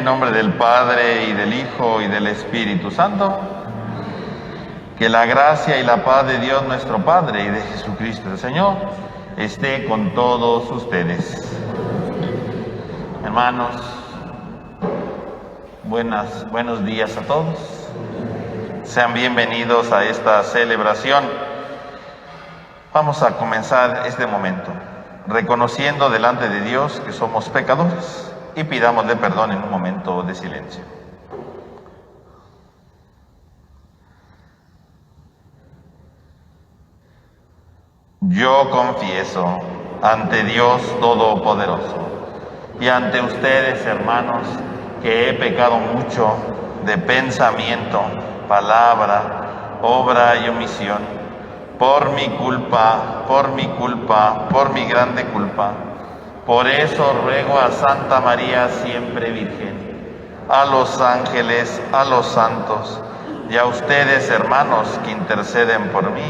nombre del Padre, y del Hijo, y del Espíritu Santo. Que la gracia y la paz de Dios nuestro Padre y de Jesucristo el Señor esté con todos ustedes. Hermanos, buenos días a todos. Sean bienvenidos a esta celebración. Vamos a comenzar este momento reconociendo delante de Dios que somos pecadores y pidámosle perdón en un momento de silencio. Yo confieso ante Dios Todopoderoso y ante ustedes, hermanos, que he pecado mucho de pensamiento, palabra, obra y omisión, por mi culpa, por mi grande culpa. Por eso ruego a Santa María siempre Virgen, a los ángeles, a los santos y a ustedes, hermanos, que interceden por mí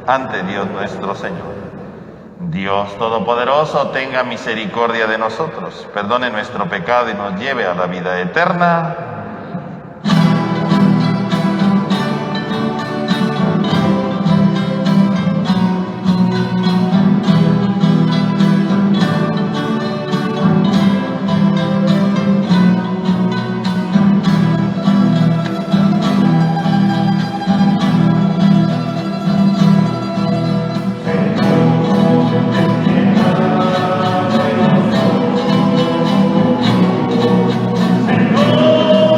ante Dios nuestro Señor. Dios Todopoderoso tenga misericordia de nosotros, perdone nuestro pecado y nos lleve a la vida eterna. Señor,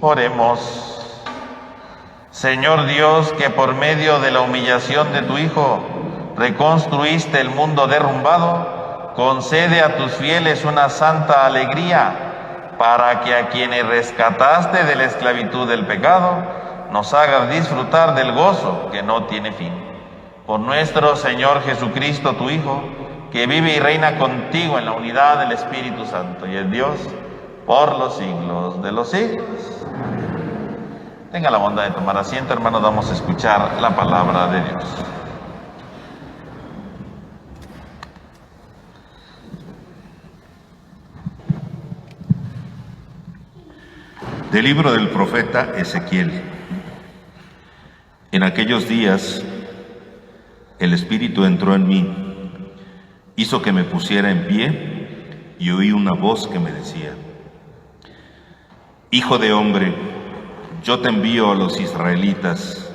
Oremos. Señor Dios, que por medio de la humillación de tu Hijo reconstruiste el mundo derrumbado, concede a tus fieles una santa alegría, para que a quienes rescataste de la esclavitud del pecado, nos hagas disfrutar del gozo que no tiene fin. Por nuestro Señor Jesucristo, tu Hijo, que vive y reina contigo en la unidad del Espíritu Santo y es Dios por los siglos de los siglos. Tenga la bondad de tomar asiento, hermanos, vamos a escuchar la palabra de Dios. Del libro del profeta Ezequiel. En aquellos días, el Espíritu entró en mí, hizo que me pusiera en pie y oí una voz que me decía: Hijo de hombre, yo te envío a los israelitas,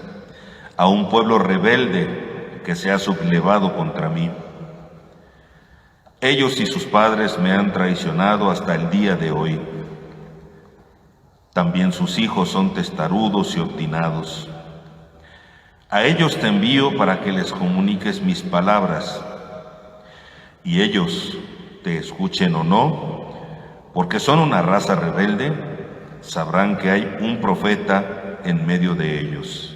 a un pueblo rebelde que se ha sublevado contra mí. Ellos y sus padres me han traicionado hasta el día de hoy. También sus hijos son testarudos y obstinados. A ellos te envío para que les comuniques mis palabras, y ellos, te escuchen o no, porque son una raza rebelde, sabrán que hay un profeta en medio de ellos.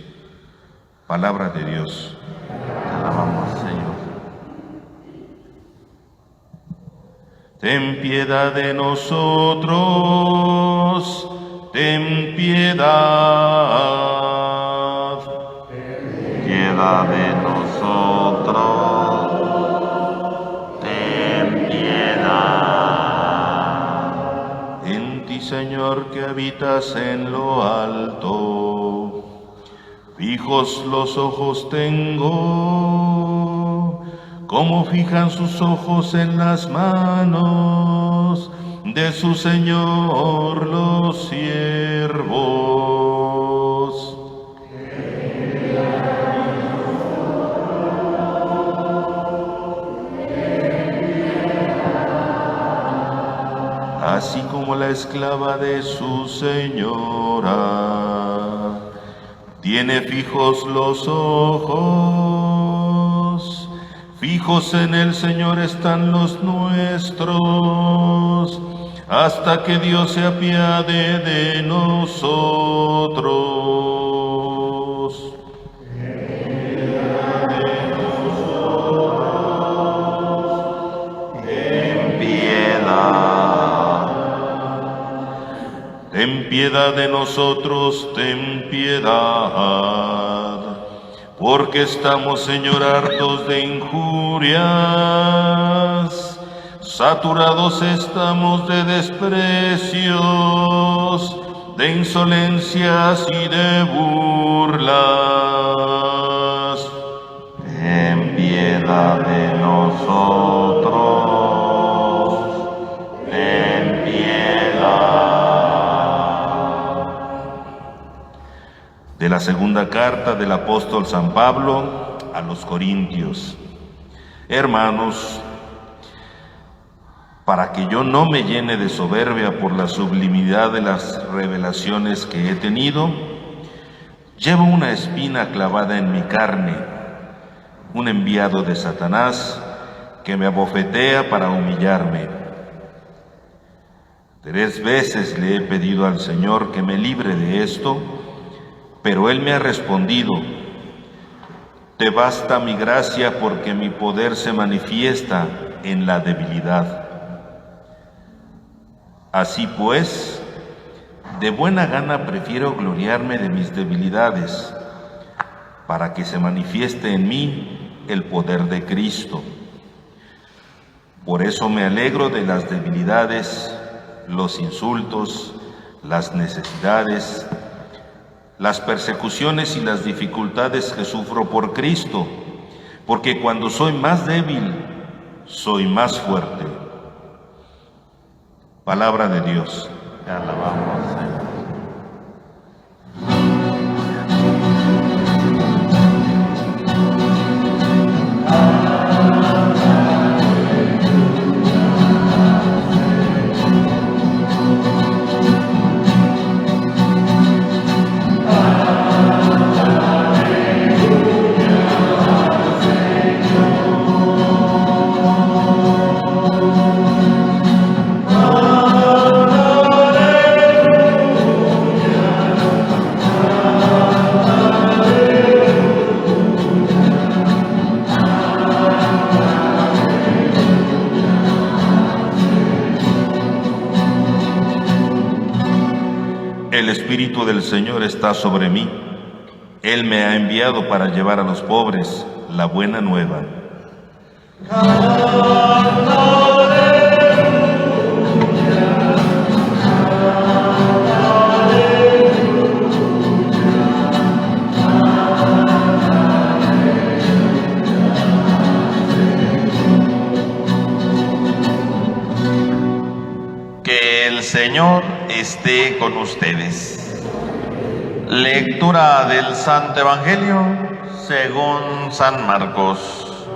Palabra de Dios. Te alabamos, Señor. Ten piedad de nosotros, ten piedad. Piedad de nosotros, ten piedad. En ti, Señor, que habitas en lo alto, fijos los ojos tengo, como fijan sus ojos en las manos de su Señor los siervos. Así como la esclava de su señora tiene fijos los ojos, fijos en el Señor están los nuestros, hasta que Dios se apiade de nosotros. Ten piedad de nosotros, ten piedad, porque estamos, Señor, hartos de injurias, saturados estamos de desprecios, de insolencias y de burlas. Ten piedad de nosotros, ten piedad. De la segunda carta del apóstol San Pablo a los Corintios. Hermanos, para que yo no me llene de soberbia por la sublimidad de las revelaciones que he tenido, llevo una espina clavada en mi carne, un enviado de Satanás que me abofetea para humillarme. 3 veces le he pedido al Señor que me libre de esto, pero Él me ha respondido: te basta mi gracia, porque mi poder se manifiesta en la debilidad. Así pues, de buena gana prefiero gloriarme de mis debilidades, para que se manifieste en mí el poder de Cristo. Por eso me alegro de las debilidades, los insultos, las necesidades, las persecuciones y las dificultades que sufro por Cristo, porque cuando soy más débil, soy más fuerte. Palabra de Dios. Te alabamos, Señor. el Espíritu del Señor está sobre mí. Él me ha enviado para llevar a los pobres la buena nueva. Que el Señor esté con ustedes. Lectura del Santo Evangelio según San Marcos.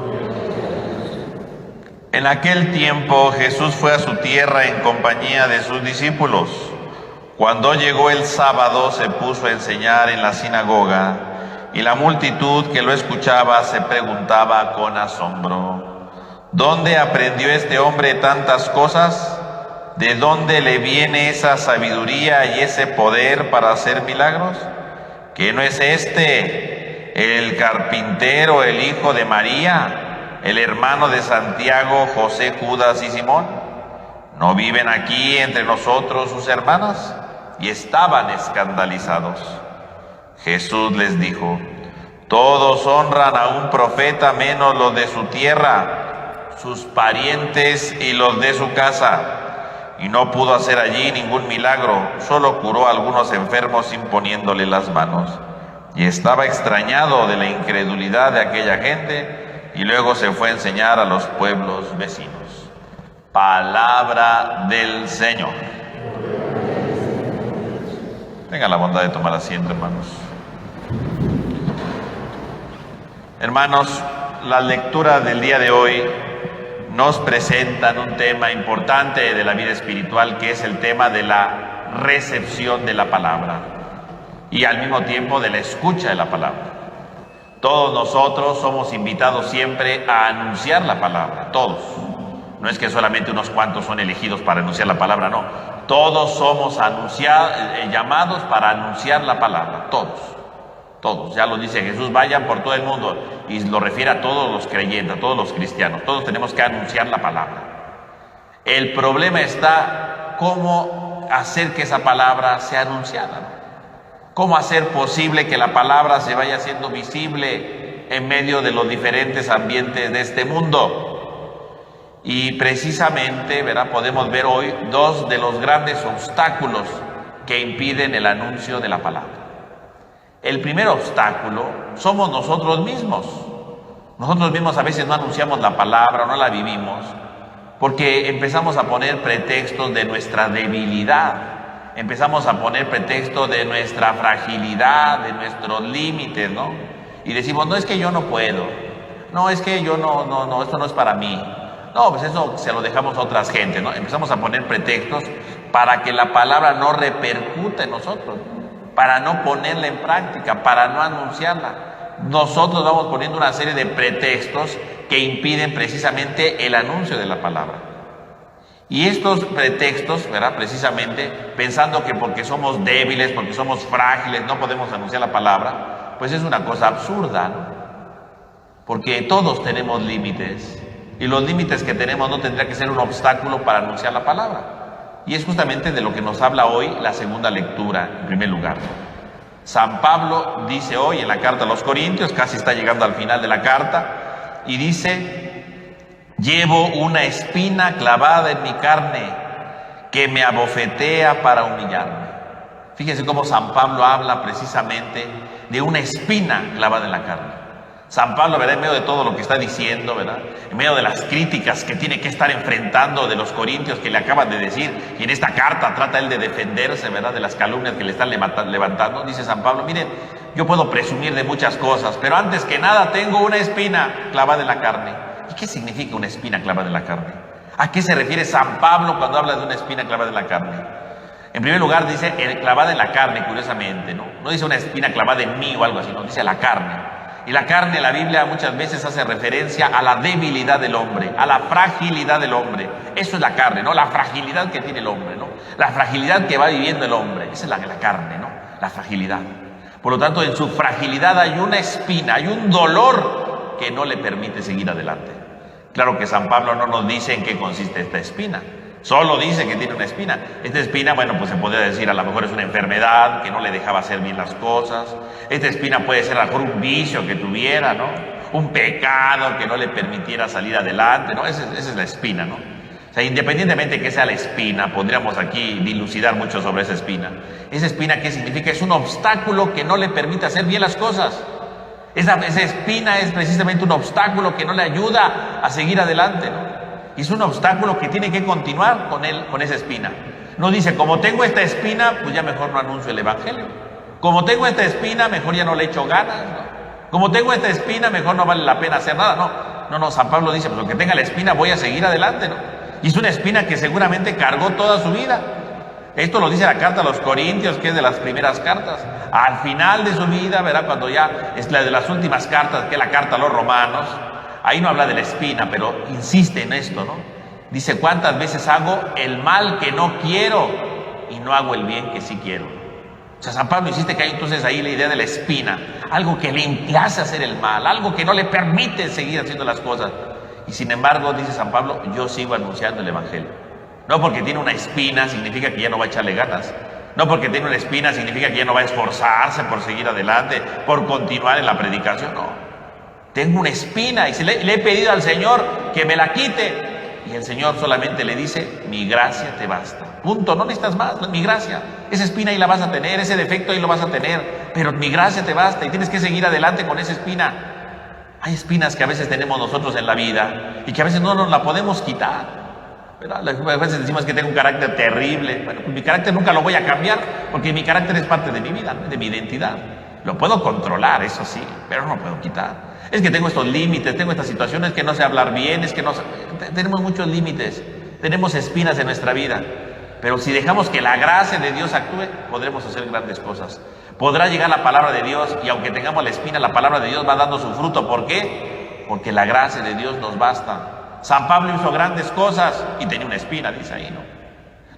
En aquel tiempo Jesús fue a su tierra en compañía de sus discípulos. Cuando llegó el sábado se puso a enseñar en la sinagoga, y la multitud que lo escuchaba se preguntaba con asombro: ¿dónde aprendió este hombre tantas cosas? ¿De dónde le viene esa sabiduría y ese poder para hacer milagros? ¿Que no es este el carpintero, el hijo de María, el hermano de Santiago, José, Judas y Simón? ¿No viven aquí entre nosotros sus hermanas? Y estaban escandalizados. Jesús les dijo: todos honran a un profeta menos los de su tierra, sus parientes y los de su casa. Y no pudo hacer allí ningún milagro, solo curó a algunos enfermos imponiéndole las manos. Y estaba extrañado de la incredulidad de aquella gente, y luego se fue a enseñar a los pueblos vecinos. Palabra del Señor. Tengan la bondad de tomar asiento, hermanos. Hermanos, la lectura del día de hoy nos presentan un tema importante de la vida espiritual, que es el tema de la recepción de la palabra y al mismo tiempo de la escucha de la palabra. Todos nosotros somos invitados siempre a anunciar la palabra, todos. No es que solamente unos cuantos son elegidos para anunciar la palabra, no. Todos somos llamados para anunciar la palabra, todos. Todos, ya lo dice Jesús: vayan por todo el mundo, y lo refiere a todos los creyentes, a todos los cristianos. Todos tenemos que anunciar la palabra. El problema está cómo hacer que esa palabra sea anunciada, ¿no? Cómo hacer posible que la palabra se vaya haciendo visible en medio de los diferentes ambientes de este mundo. Y precisamente, ¿verdad?, podemos ver hoy dos de los grandes obstáculos que impiden el anuncio de la palabra. El primer obstáculo somos nosotros mismos. Nosotros mismos a veces no anunciamos la palabra, no la vivimos, porque empezamos a poner pretextos de nuestra debilidad, empezamos a poner pretextos de nuestra fragilidad, de nuestros límites, ¿no? Y decimos: no, es que yo no puedo, no, es que yo no, esto no es para mí. No, pues eso se lo dejamos a otras gentes, ¿no? Empezamos a poner pretextos para que la palabra no repercute en nosotros, para no ponerla en práctica, para no anunciarla. Nosotros vamos poniendo una serie de pretextos que impiden precisamente el anuncio de la palabra. Y estos pretextos, ¿verdad?, precisamente pensando que porque somos débiles, porque somos frágiles, no podemos anunciar la palabra, pues es una cosa absurda, ¿no? Porque todos tenemos límites, y los límites que tenemos no tendría que ser un obstáculo para anunciar la palabra. Y es justamente de lo que nos habla hoy la segunda lectura, en primer lugar. San Pablo dice hoy en la carta a los Corintios, casi está llegando al final de la carta, y dice: llevo una espina clavada en mi carne que me abofetea para humillarme. Fíjense cómo San Pablo habla precisamente de una espina clavada en la carne. San Pablo, ¿verdad?, en medio de todo lo que está diciendo, ¿verdad?, en medio de las críticas que tiene que estar enfrentando de los corintios que le acaban de decir, y en esta carta trata él de defenderse, ¿verdad?, de las calumnias que le están levantando, dice San Pablo: miren, yo puedo presumir de muchas cosas, pero antes que nada tengo una espina clavada en la carne. ¿Y qué significa una espina clavada en la carne? ¿A qué se refiere San Pablo cuando habla de una espina clavada en la carne? En primer lugar dice clavada en la carne, curiosamente, ¿no? No dice una espina clavada en mí o algo así, no, dice la carne. Y la carne, la Biblia muchas veces hace referencia a la debilidad del hombre, a la fragilidad del hombre. Eso es la carne, ¿no? La fragilidad que tiene el hombre, ¿no? La fragilidad que va viviendo el hombre. Esa es la carne, ¿no? La fragilidad. Por lo tanto, en su fragilidad hay una espina, hay un dolor que no le permite seguir adelante. Claro que San Pablo no nos dice en qué consiste esta espina. Solo dice que tiene una espina. Esta espina, bueno, pues se podría decir, a lo mejor es una enfermedad que no le dejaba hacer bien las cosas. Esta espina puede ser a lo mejor un vicio que tuviera, ¿no? Un pecado que no le permitiera salir adelante, ¿no? Esa es la espina, ¿no? O sea, independientemente de que sea la espina, podríamos aquí dilucidar mucho sobre esa espina. Esa espina, ¿qué significa? Es un obstáculo que no le permite hacer bien las cosas. Esa espina es precisamente un obstáculo que no le ayuda a seguir adelante, ¿no? Y es un obstáculo que tiene que continuar con esa espina. No dice, como tengo esta espina, pues ya mejor no anuncio el evangelio. Como tengo esta espina, mejor ya no le echo ganas, ¿no? Como tengo esta espina, mejor no vale la pena hacer nada. No, San Pablo dice, pues aunque tenga la espina, voy a seguir adelante, ¿no? Y es una espina que seguramente cargó toda su vida. Esto lo dice la carta a los Corintios, que es de las primeras cartas. Al final de su vida, ¿verdad? Cuando ya es la de las últimas cartas, que es la carta a los Romanos, ahí no habla de la espina, pero insiste en esto, ¿no? Dice, ¿cuántas veces hago el mal que no quiero y no hago el bien que sí quiero? O sea, San Pablo insiste que hay entonces ahí la idea de la espina, algo que le hace hacer el mal, algo que no le permite seguir haciendo las cosas. Y sin embargo, dice San Pablo, yo sigo anunciando el evangelio. No porque tiene una espina significa que ya no va a echarle ganas. No porque tiene una espina significa que ya no va a esforzarse por seguir adelante, por continuar en la predicación, no. Tengo una espina y le he pedido al Señor que me la quite. Y el Señor solamente le dice, mi gracia te basta. Punto, no necesitas más, mi gracia. Esa espina ahí la vas a tener, ese defecto ahí lo vas a tener, pero mi gracia te basta y tienes que seguir adelante con esa espina. Hay espinas que a veces tenemos nosotros en la vida y que a veces no nos la podemos quitar. ¿Verdad? A veces decimos que tengo un carácter terrible. Bueno, pues mi carácter nunca lo voy a cambiar porque mi carácter es parte de mi vida, de mi identidad. Lo puedo controlar, eso sí, pero no lo puedo quitar. Es que tengo estos límites, tengo estas situaciones que no sé hablar bien, es que no sé, tenemos muchos límites, tenemos espinas en nuestra vida. Pero si dejamos que la gracia de Dios actúe, podremos hacer grandes cosas. Podrá llegar la palabra de Dios y aunque tengamos la espina, la palabra de Dios va dando su fruto. ¿Por qué? Porque la gracia de Dios nos basta. San Pablo hizo grandes cosas y tenía una espina, dice ahí, ¿no?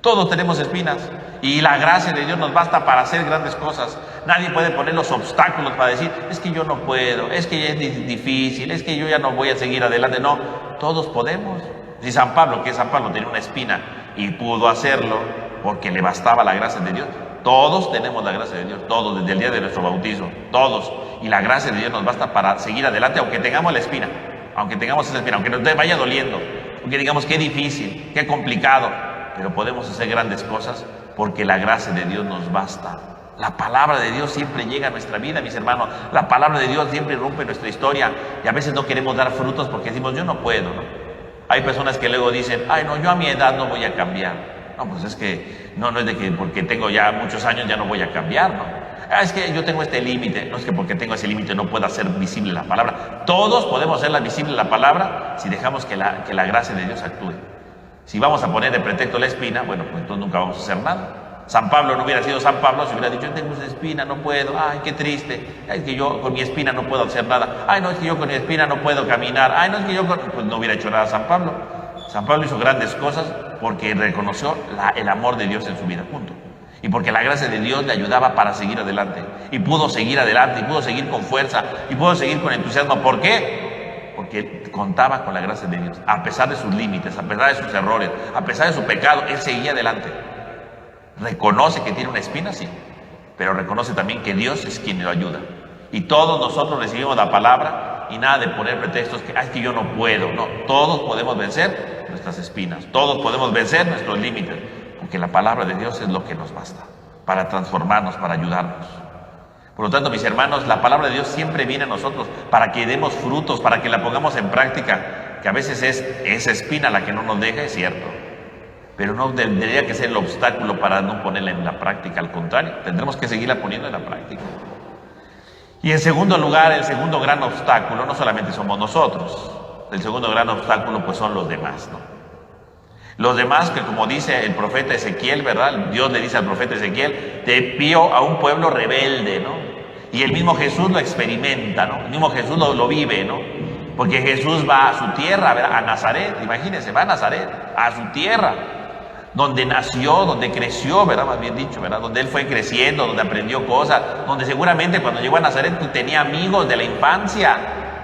Todos tenemos espinas y la gracia de Dios nos basta para hacer grandes cosas. Nadie puede poner los obstáculos para decir, es que yo no puedo, es que ya es difícil, es que yo ya no voy a seguir adelante. No, todos podemos. Si San Pablo, que San Pablo tenía una espina y pudo hacerlo porque le bastaba la gracia de Dios, todos tenemos la gracia de Dios, todos, desde el día de nuestro bautizo, todos. Y la gracia de Dios nos basta para seguir adelante, aunque tengamos la espina, aunque tengamos esa espina, aunque nos vaya doliendo, aunque digamos qué difícil, qué complicado, pero podemos hacer grandes cosas porque la gracia de Dios nos basta. La palabra de Dios siempre llega a nuestra vida, mis hermanos. La palabra de Dios siempre irrumpe nuestra historia y a veces no queremos dar frutos porque decimos, yo no puedo, ¿no? Hay personas que luego dicen, ay, no, yo a mi edad no voy a cambiar. No, pues es que no es de que porque tengo ya muchos años ya no voy a cambiar, ¿no? Es que yo tengo este límite. No es que porque tengo ese límite no pueda hacer visible la palabra. Todos podemos hacerla visible la palabra si dejamos que la gracia de Dios actúe. Si vamos a poner de pretexto la espina, bueno, pues entonces nunca vamos a hacer nada. San Pablo no hubiera sido San Pablo si hubiera dicho, yo tengo esa espina, no puedo, ay, qué triste, ay, es que yo con mi espina no puedo hacer nada, ay, no, es que yo con mi espina no puedo caminar, ay, no, es que yo pues no hubiera hecho nada San Pablo. San Pablo hizo grandes cosas porque reconoció el amor de Dios en su vida, punto. Y porque la gracia de Dios le ayudaba para seguir adelante. Y pudo seguir adelante, y pudo seguir con fuerza, y pudo seguir con entusiasmo. ¿Por qué? Porque contaba con la gracia de Dios. A pesar de sus límites, a pesar de sus errores, a pesar de su pecado, él seguía adelante. Reconoce que tiene una espina, sí, pero reconoce también que Dios es quien lo ayuda. Y todos nosotros recibimos la palabra y nada de poner pretextos que, es que yo no puedo. No, todos podemos vencer nuestras espinas, todos podemos vencer nuestros límites, porque la palabra de Dios es lo que nos basta para transformarnos, para ayudarnos. Por lo tanto, mis hermanos, la palabra de Dios siempre viene a nosotros para que demos frutos, para que la pongamos en práctica, que a veces es esa espina la que no nos deja, es cierto, pero no tendría que ser el obstáculo para no ponerla en la práctica, al contrario, tendremos que seguirla poniendo en la práctica. Y en segundo lugar, el segundo gran obstáculo no solamente somos nosotros, el segundo gran obstáculo pues son los demás, ¿no? Los demás que, como dice el profeta Ezequiel, ¿verdad? Dios le dice al profeta Ezequiel, te envío a un pueblo rebelde, ¿no? Y el mismo Jesús lo experimenta, ¿no? El mismo Jesús lo vive, ¿no? Porque Jesús va a su tierra, ¿verdad? A Nazaret, imagínense, va a Nazaret, a su tierra, donde nació, donde creció, ¿verdad? Más bien dicho, ¿verdad? Donde él fue creciendo, donde aprendió cosas, donde seguramente cuando llegó a Nazaret pues, tenía amigos de la infancia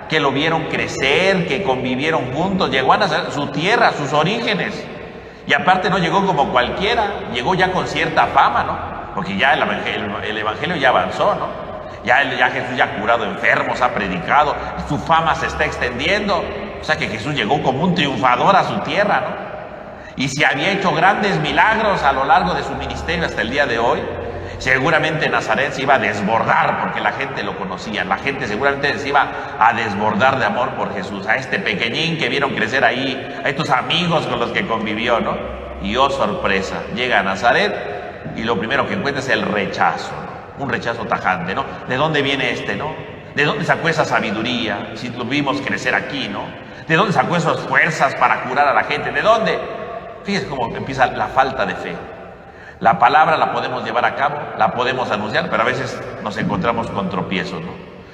que lo vieron crecer, que convivieron juntos. Llegó a Nazaret, su tierra, sus orígenes. Y aparte no llegó como cualquiera, llegó ya con cierta fama, ¿no? Porque ya el evangelio ya avanzó, ¿no? Ya Jesús ya ha curado enfermos, ha predicado, su fama se está extendiendo. O sea que Jesús llegó como un triunfador a su tierra, ¿no? Y si había hecho grandes milagros a lo largo de su ministerio hasta el día de hoy, seguramente Nazaret se iba a desbordar porque la gente lo conocía. La gente seguramente se iba a desbordar de amor por Jesús. A este pequeñín que vieron crecer ahí, a estos amigos con los que convivió, ¿no? Y oh sorpresa, llega a Nazaret y lo primero que encuentra es el rechazo, ¿no? Un rechazo tajante, ¿no? ¿De dónde viene este, no? ¿De dónde sacó esa sabiduría? Si lo vimos crecer aquí, ¿no? ¿De dónde sacó esas fuerzas para curar a la gente? ¿De dónde? Fíjense cómo empieza la falta de fe. La palabra la podemos llevar a cabo, la podemos anunciar, pero a veces nos encontramos con tropiezos, ¿no?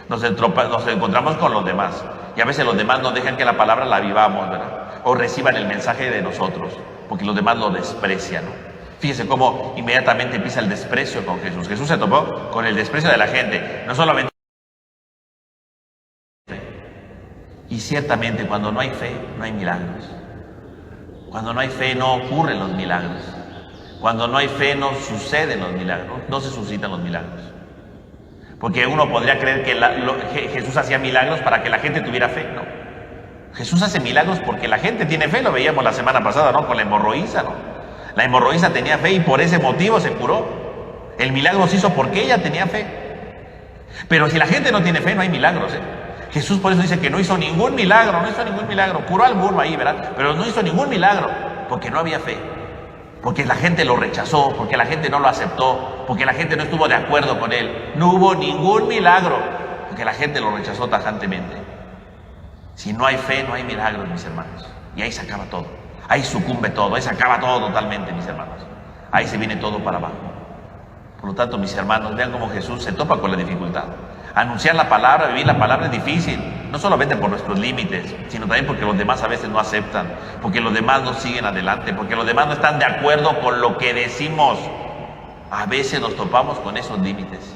Nos encontramos con los demás. Y a veces los demás no dejan que la palabra la vivamos, ¿verdad? O reciban el mensaje de nosotros, porque los demás lo desprecian, ¿no? Fíjense cómo inmediatamente empieza el desprecio con Jesús. Jesús se topó con el desprecio de la gente, no solamente. Y ciertamente cuando no hay fe, no hay milagros. Cuando no hay fe, no ocurren los milagros. Cuando no hay fe, no suceden los milagros, no se suscitan los milagros. Porque uno podría creer que Jesús hacía milagros para que la gente tuviera fe, no. Jesús hace milagros porque la gente tiene fe, lo veíamos la semana pasada, ¿no? Con la hemorroísa, ¿no? La hemorroísa tenía fe y por ese motivo se curó. El milagro se hizo porque ella tenía fe. Pero si la gente no tiene fe, no hay milagros, ¿eh? Jesús por eso dice que no hizo ningún milagro, curó a alguno ahí, ¿verdad? Pero no hizo ningún milagro, porque no había fe, porque la gente lo rechazó, porque la gente no lo aceptó, porque la gente no estuvo de acuerdo con él. No hubo ningún milagro, porque la gente lo rechazó tajantemente. Si no hay fe, no hay milagros, mis hermanos. Y ahí se acaba todo, ahí sucumbe todo, ahí se acaba todo totalmente, mis hermanos. Ahí se viene todo para abajo. Por lo tanto, mis hermanos, vean cómo Jesús se topa con la dificultad. Anunciar la palabra, vivir la palabra es difícil, no solamente por nuestros límites, sino también porque los demás a veces no aceptan, porque los demás no siguen adelante, porque los demás no están de acuerdo con lo que decimos. A veces nos topamos con esos límites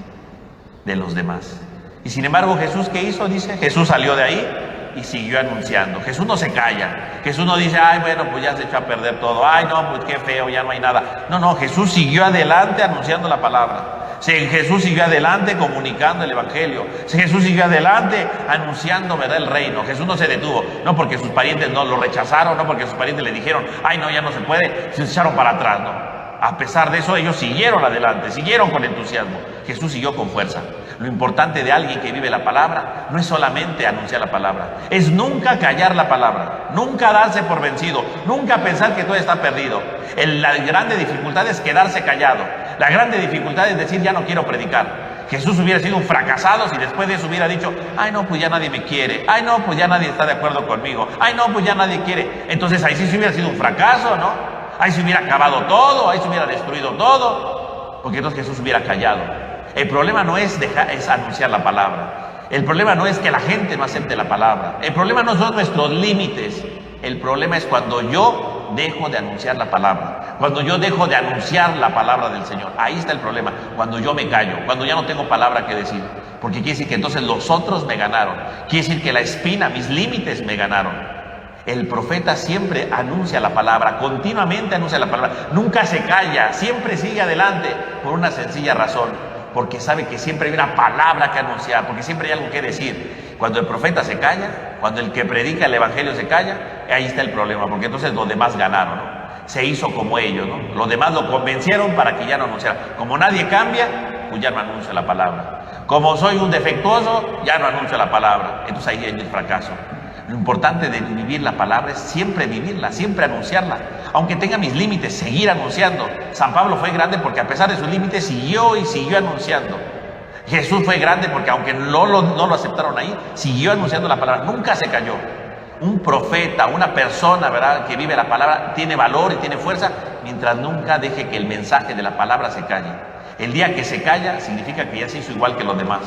de los demás. Y sin embargo, Jesús, ¿qué hizo? Dice, Jesús salió de ahí y siguió anunciando. Jesús no se calla. Jesús no dice, ay, bueno, pues ya se echó a perder todo. Ay, no, pues qué feo, ya no hay nada. No, Jesús siguió adelante anunciando la palabra. Jesús siguió adelante comunicando el evangelio. Jesús siguió adelante anunciando, ¿verdad?, el reino. Jesús no se detuvo, no porque sus parientes no lo rechazaron, no porque sus parientes le dijeron, ay, no, ya no se puede, se echaron para atrás, no. A pesar de eso, ellos siguieron adelante, siguieron con entusiasmo. Jesús siguió con fuerza. Lo importante de alguien que vive la palabra no es solamente anunciar la palabra, es nunca callar la palabra, nunca darse por vencido, nunca pensar que todo está perdido. La grande dificultad es quedarse callado. La grande dificultad es decir, ya no quiero predicar. Jesús hubiera sido un fracasado si después de eso hubiera dicho, ay, no, pues ya nadie me quiere, ay, no, pues ya nadie está de acuerdo conmigo, ay, no, pues ya nadie quiere. Entonces ahí sí se hubiera sido un fracaso, ¿no? Ahí se hubiera acabado todo, ahí se hubiera destruido todo, porque entonces Jesús hubiera callado. El problema no es anunciar la palabra. El problema no es que la gente no acepte la palabra. El problema no son nuestros límites. El problema es cuando yo dejo de anunciar la palabra. Cuando yo dejo de anunciar la palabra del Señor. Ahí está el problema. Cuando yo me callo. Cuando ya no tengo palabra que decir. Porque quiere decir que entonces los otros me ganaron. Quiere decir que la espina, mis límites me ganaron. El profeta siempre anuncia la palabra. Continuamente anuncia la palabra. Nunca se calla. Siempre sigue adelante. Por una sencilla razón. Porque sabe que siempre hay una palabra que anunciar, porque siempre hay algo que decir. Cuando el profeta se calla, cuando el que predica el evangelio se calla, ahí está el problema, porque entonces los demás ganaron, ¿no? Se hizo como ellos, ¿no? Los demás lo convencieron para que ya no anunciara. Como nadie cambia, pues ya no anuncia la palabra. Como soy un defectuoso, ya no anuncio la palabra. Entonces ahí hay el fracaso. Lo importante de vivir la palabra es siempre vivirla, siempre anunciarla. Aunque tenga mis límites, seguir anunciando. San Pablo fue grande porque a pesar de sus límites siguió y siguió anunciando. Jesús fue grande porque aunque no lo aceptaron ahí, siguió anunciando la palabra, nunca se cayó. Un profeta, una persona, ¿verdad?, que vive la palabra, tiene valor y tiene fuerza, mientras nunca deje que el mensaje de la palabra se calle. El día que se calla, significa que ya se hizo igual que los demás.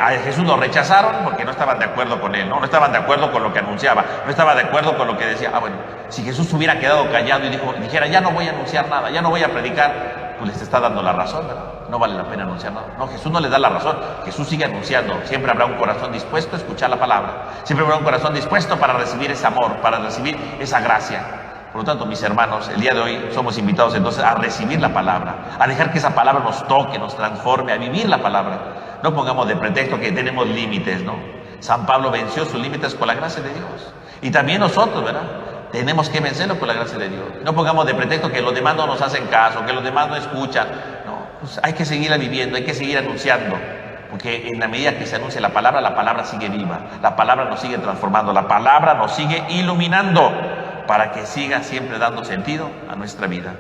A Jesús lo rechazaron porque no estaban de acuerdo con él, ¿no? No estaban de acuerdo con lo que anunciaba, no estaba de acuerdo con lo que decía. Bueno, si Jesús hubiera quedado callado y dijera, ya no voy a anunciar nada, ya no voy a predicar, pues les está dando la razón, ¿verdad? No vale la pena anunciar nada. No, Jesús no les da la razón, Jesús sigue anunciando. Siempre habrá un corazón dispuesto a escuchar la palabra, siempre habrá un corazón dispuesto para recibir ese amor, para recibir esa gracia. Por lo tanto, mis hermanos, el día de hoy somos invitados entonces a recibir la palabra, a dejar que esa palabra nos toque, nos transforme, a vivir la palabra. No pongamos de pretexto que tenemos límites, ¿no? San Pablo venció sus límites con la gracia de Dios. Y también nosotros, ¿verdad? Tenemos que vencerlo con la gracia de Dios. No pongamos de pretexto que los demás no nos hacen caso, que los demás no escuchan. No, pues hay que seguirla viviendo, hay que seguir anunciando. Porque en la medida que se anuncia la palabra sigue viva. La palabra nos sigue transformando, la palabra nos sigue iluminando para que siga siempre dando sentido a nuestra vida.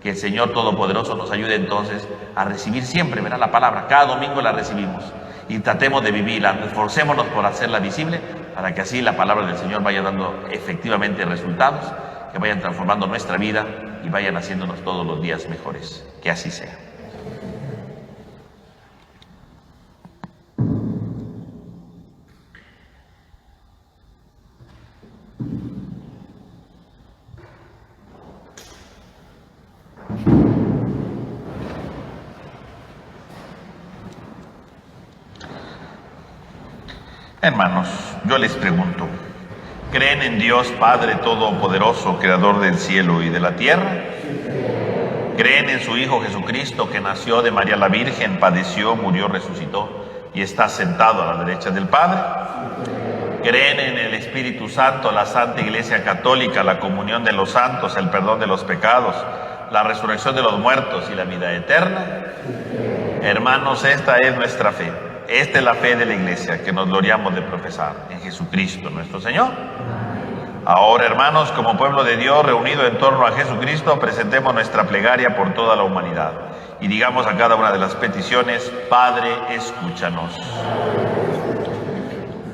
Que el Señor Todopoderoso nos ayude entonces a recibir siempre, ¿verdad? La palabra. Cada domingo la recibimos y tratemos de vivirla, esforcémonos por hacerla visible para que así la palabra del Señor vaya dando efectivamente resultados, que vayan transformando nuestra vida y vayan haciéndonos todos los días mejores. Que así sea. Hermanos, yo les pregunto, ¿creen en Dios Padre Todopoderoso, Creador del cielo y de la tierra? ¿Creen en su Hijo Jesucristo, que nació de María la Virgen, padeció, murió, resucitó y está sentado a la derecha del Padre? ¿Creen en el Espíritu Santo, la Santa Iglesia Católica, la comunión de los santos, el perdón de los pecados, la resurrección de los muertos y la vida eterna? Hermanos, esta es nuestra fe. Esta es la fe de la Iglesia que nos gloriamos de profesar en Jesucristo nuestro Señor. Ahora, hermanos, como pueblo de Dios reunido en torno a Jesucristo, presentemos nuestra plegaria por toda la humanidad y digamos a cada una de las peticiones: Padre, escúchanos.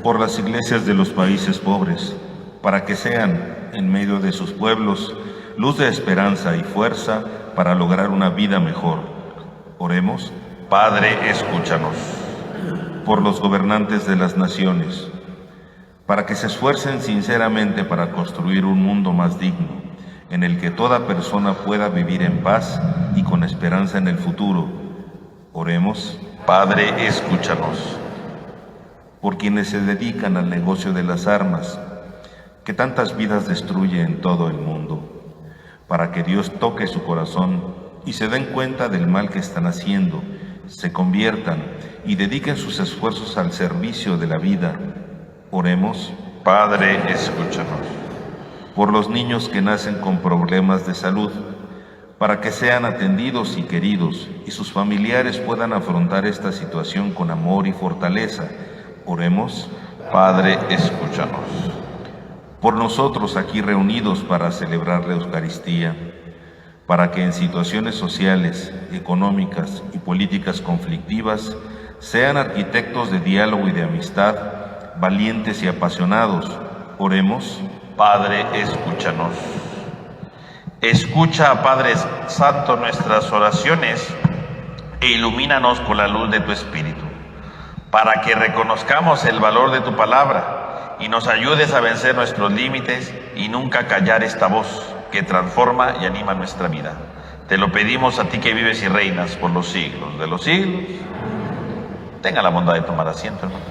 Por las iglesias de los países pobres, para que sean, en medio de sus pueblos, luz de esperanza y fuerza para lograr una vida mejor. Oremos. Padre, escúchanos. Por los gobernantes de las naciones, para que se esfuercen sinceramente para construir un mundo más digno, en el que toda persona pueda vivir en paz y con esperanza en el futuro. Oremos. Padre, escúchanos. Por quienes se dedican al negocio de las armas, que tantas vidas destruye en todo el mundo, para que Dios toque su corazón y se den cuenta del mal que están haciendo, se conviertan y dediquen sus esfuerzos al servicio de la vida. Oremos. Padre, escúchanos. Por los niños que nacen con problemas de salud, para que sean atendidos y queridos y sus familiares puedan afrontar esta situación con amor y fortaleza. Oremos. Padre, escúchanos. Por nosotros aquí reunidos para celebrar la Eucaristía, para que en situaciones sociales, económicas y políticas conflictivas sean arquitectos de diálogo y de amistad, valientes y apasionados. Oremos. Padre, escúchanos. Escucha, Padre Santo, nuestras oraciones e ilumínanos con la luz de tu Espíritu, para que reconozcamos el valor de tu palabra y nos ayudes a vencer nuestros límites y nunca callar esta voz que transforma y anima nuestra vida. Te lo pedimos a ti que vives y reinas por los siglos de los siglos. Tenga la bondad de tomar asiento, hermanos.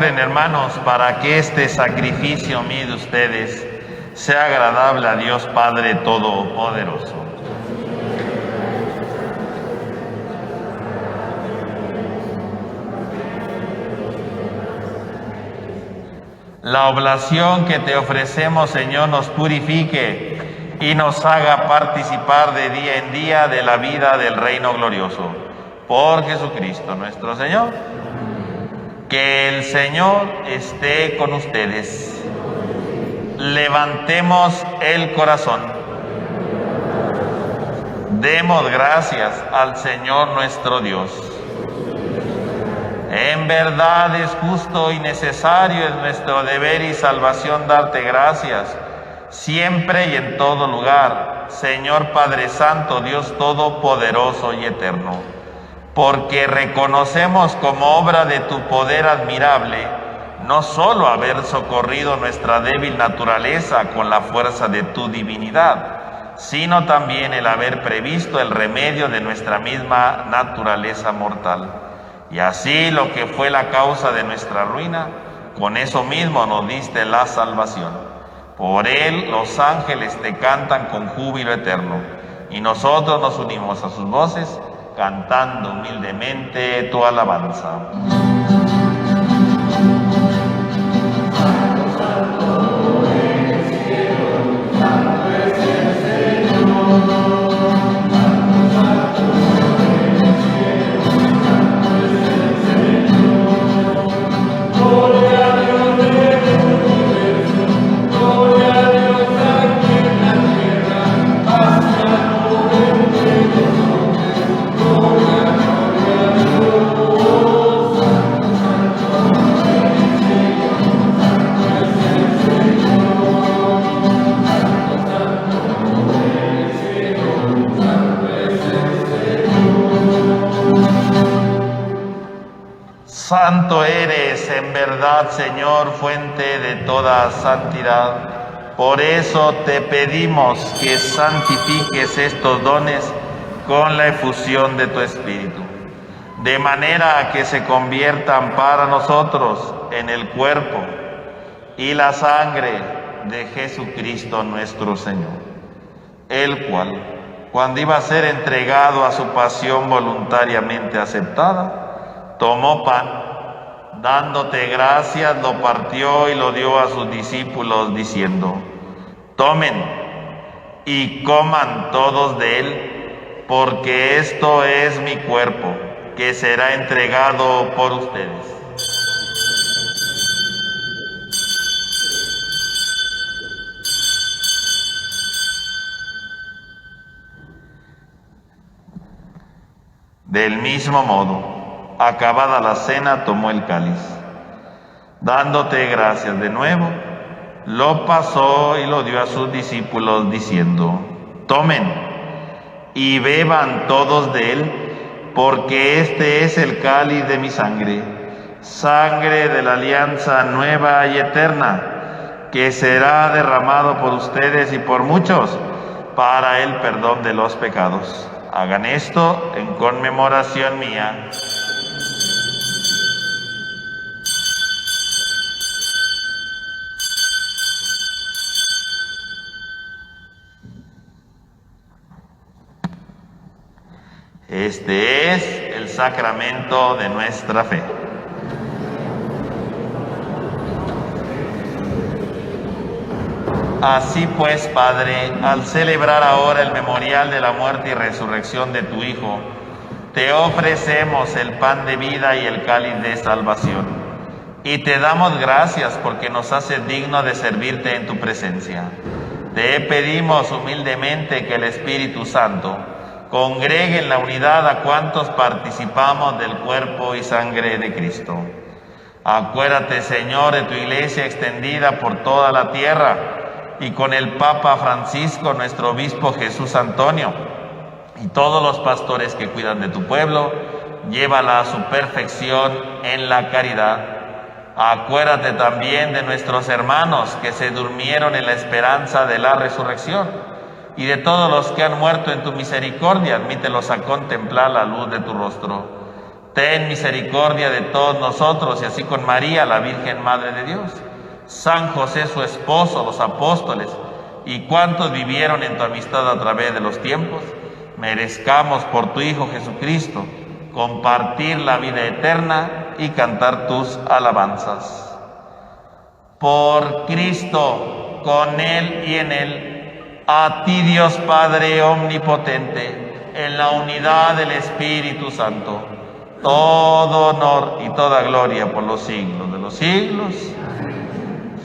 oren, hermanos, para que este sacrificio mío de ustedes sea agradable a Dios Padre Todopoderoso. La oblación que te ofrecemos, Señor, nos purifique y nos haga participar de día en día de la vida del reino glorioso. Por Jesucristo nuestro Señor. Que el Señor esté con ustedes. Levantemos el corazón. Demos gracias al Señor nuestro Dios. En verdad es justo y necesario, es nuestro deber y salvación darte gracias, siempre y en todo lugar, Señor Padre Santo, Dios Todopoderoso y Eterno, porque reconocemos como obra de tu poder admirable, no solo haber socorrido nuestra débil naturaleza con la fuerza de tu divinidad, sino también el haber previsto el remedio de nuestra misma naturaleza mortal. Y así lo que fue la causa de nuestra ruina, con eso mismo nos diste la salvación. Por él los ángeles te cantan con júbilo eterno, y nosotros nos unimos a sus voces, cantando humildemente tu alabanza. Santo eres, en verdad, Señor, fuente de toda santidad. Por eso te pedimos que santifiques estos dones con la efusión de tu Espíritu, de manera que se conviertan para nosotros en el cuerpo y la sangre de Jesucristo nuestro Señor, el cual, cuando iba a ser entregado a su pasión voluntariamente aceptada, tomó pan, dándote gracias, lo partió y lo dio a sus discípulos, diciendo: tomen y coman todos de él, porque esto es mi cuerpo, que será entregado por ustedes. Del mismo modo, acabada la cena, tomó el cáliz. Dándote gracias de nuevo, lo pasó y lo dio a sus discípulos, diciendo: tomen y beban todos de él, porque este es el cáliz de mi sangre, sangre de la alianza nueva y eterna, que será derramado por ustedes y por muchos para el perdón de los pecados. Hagan esto en conmemoración mía. Este es el sacramento de nuestra fe. Así pues, Padre, al celebrar ahora el memorial de la muerte y resurrección de tu Hijo, te ofrecemos el pan de vida y el cáliz de salvación. Y te damos gracias porque nos haces digno de servirte en tu presencia. Te pedimos humildemente que el Espíritu Santo congregue en la unidad a cuantos participamos del cuerpo y sangre de Cristo. Acuérdate, Señor, de tu iglesia extendida por toda la tierra, y con el Papa Francisco, nuestro obispo Jesús Antonio, y todos los pastores que cuidan de tu pueblo, llévala a su perfección en la caridad. Acuérdate también de nuestros hermanos que se durmieron en la esperanza de la resurrección, y de todos los que han muerto en tu misericordia, admítelos a contemplar la luz de tu rostro. ten misericordia de todos nosotros, y así con María, la Virgen Madre de Dios, San José su esposo, los apóstoles, y cuantos vivieron en tu amistad a través de los tiempos, merezcamos por tu Hijo Jesucristo compartir la vida eterna y cantar tus alabanzas. Por Cristo, con Él y en Él, a ti Dios Padre omnipotente, en la unidad del Espíritu Santo, todo honor y toda gloria por los siglos de los siglos.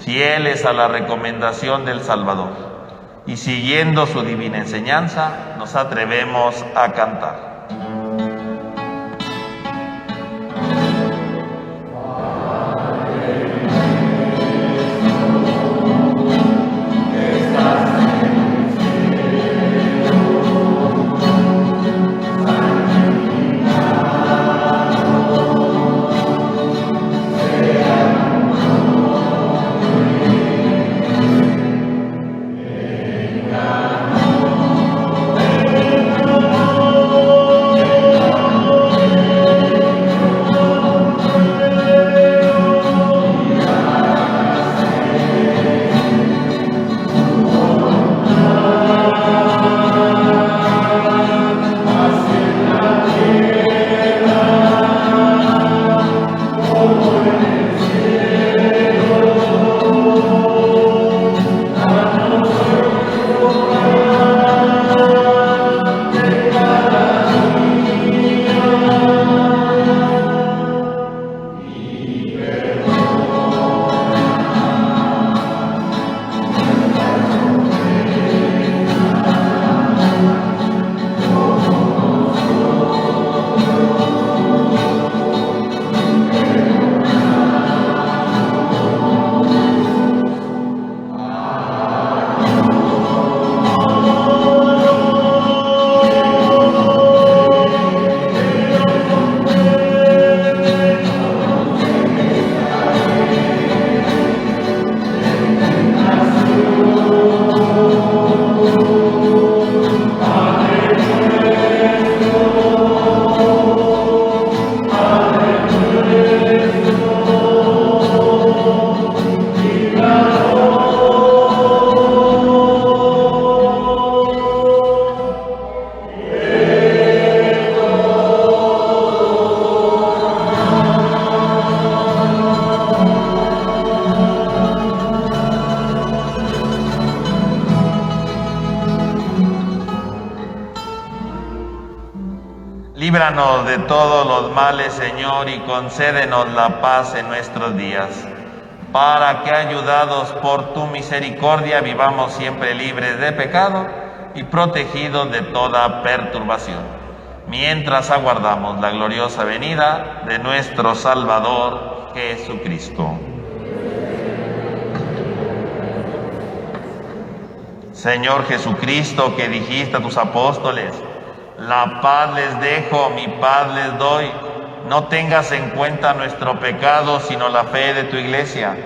Fieles a la recomendación del Salvador y siguiendo su divina enseñanza, nos atrevemos a cantar. Líbranos de todos los males, Señor, y concédenos la paz en nuestros días, para que, ayudados por tu misericordia, vivamos siempre libres de pecado y protegidos de toda perturbación, mientras aguardamos la gloriosa venida de nuestro Salvador Jesucristo. Señor Jesucristo, que dijiste a tus apóstoles: la paz les dejo, mi paz les doy. No tengas en cuenta nuestro pecado, sino la fe de tu iglesia.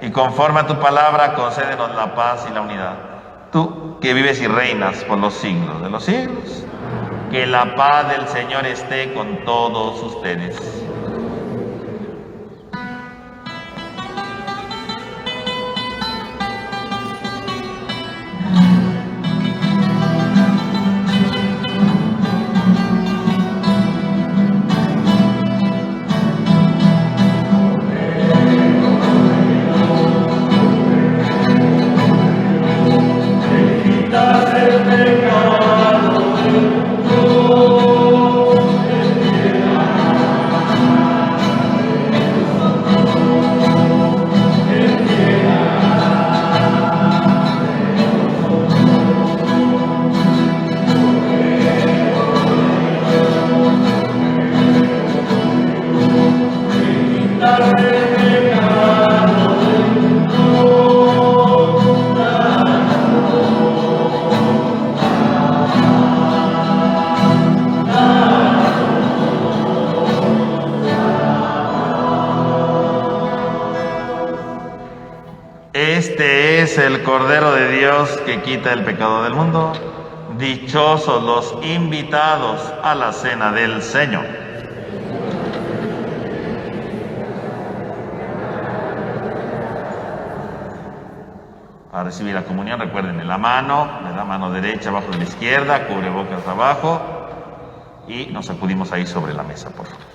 Y conforme a tu palabra, concédenos la paz y la unidad. Tú, que vives y reinas por los siglos de los siglos, que la paz del Señor esté con todos ustedes. Este es el Cordero de Dios que quita el pecado del mundo. Dichosos los invitados a la cena del Señor. Para recibir la comunión, recuerden, en la mano derecha abajo de la izquierda, cubrebocas abajo, y nos sacudimos ahí sobre la mesa, por favor.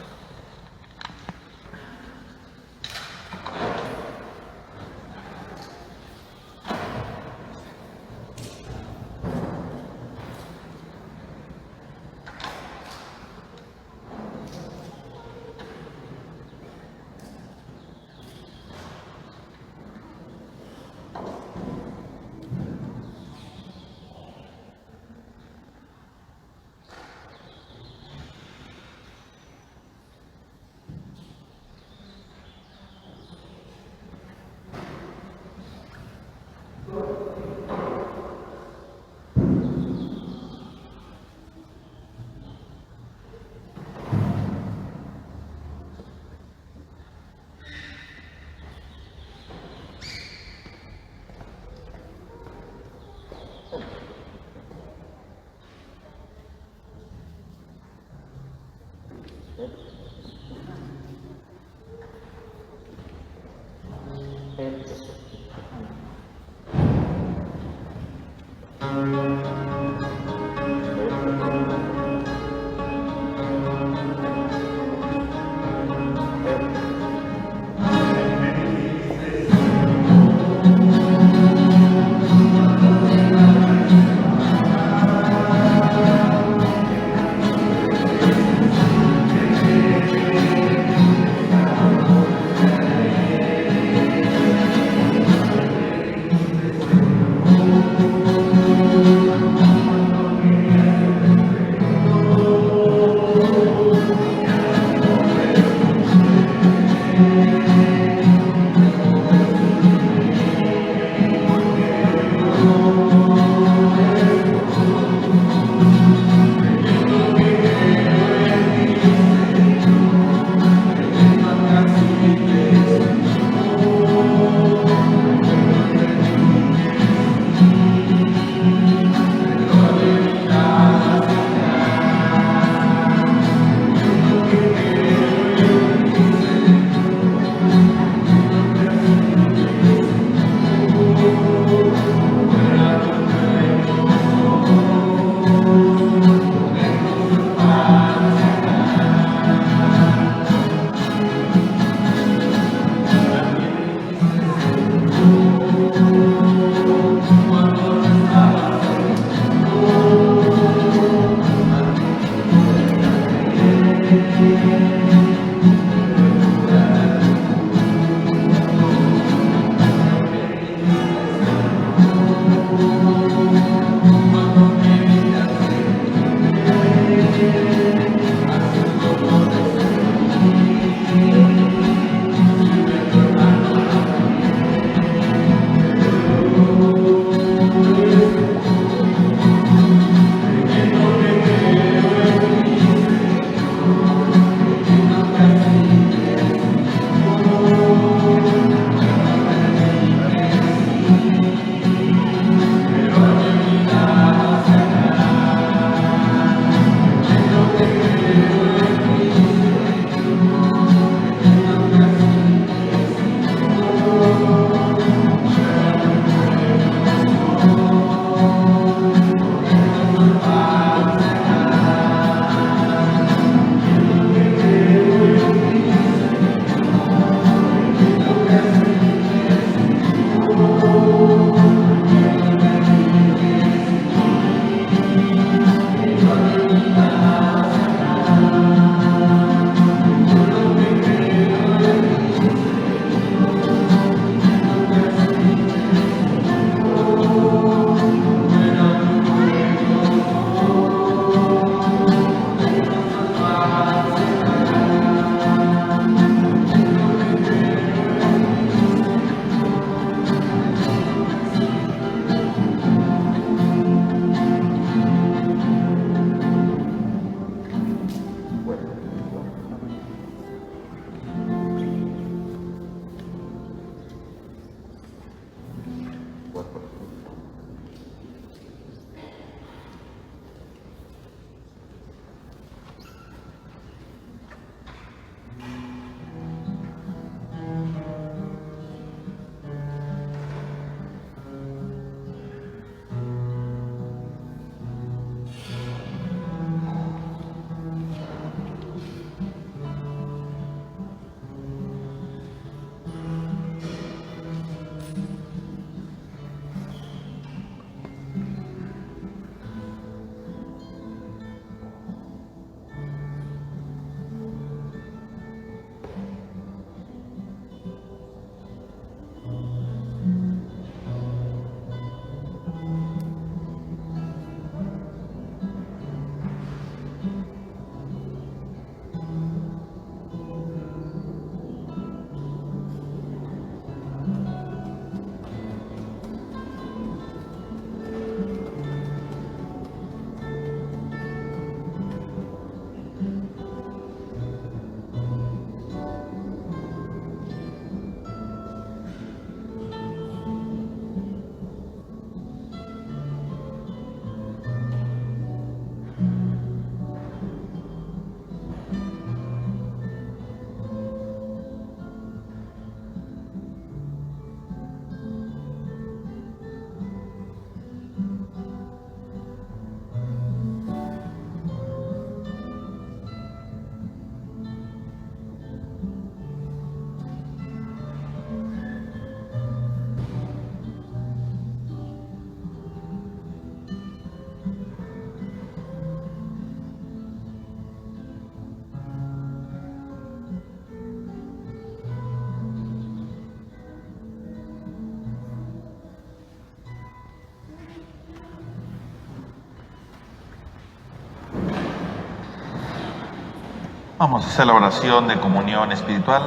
Vamos a hacer la oración de comunión espiritual.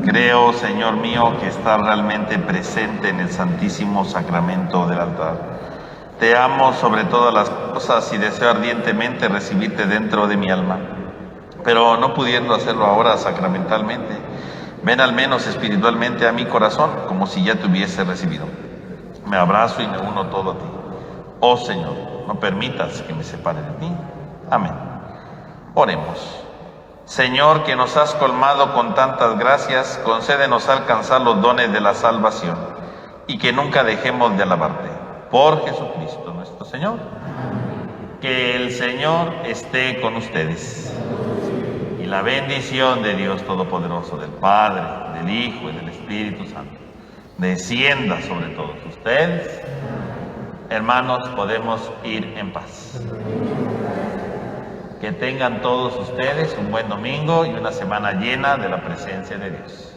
Creo, Señor mío, que estás realmente presente en el Santísimo Sacramento del altar. Te amo sobre todas las cosas y deseo ardientemente recibirte dentro de mi alma. Pero no pudiendo hacerlo ahora sacramentalmente, ven al menos espiritualmente a mi corazón, como si ya te hubiese recibido. Me abrazo y me uno todo a ti. Oh Señor, no permitas que me separe de ti. Amén. Oremos. Señor, que nos has colmado con tantas gracias, concédenos alcanzar los dones de la salvación y que nunca dejemos de alabarte. Por Jesucristo nuestro Señor. Que el Señor esté con ustedes. Y la bendición de Dios Todopoderoso, del Padre, del Hijo y del Espíritu Santo, descienda sobre todos ustedes. Hermanos, podemos ir en paz. Que tengan todos ustedes un buen domingo y una semana llena de la presencia de Dios.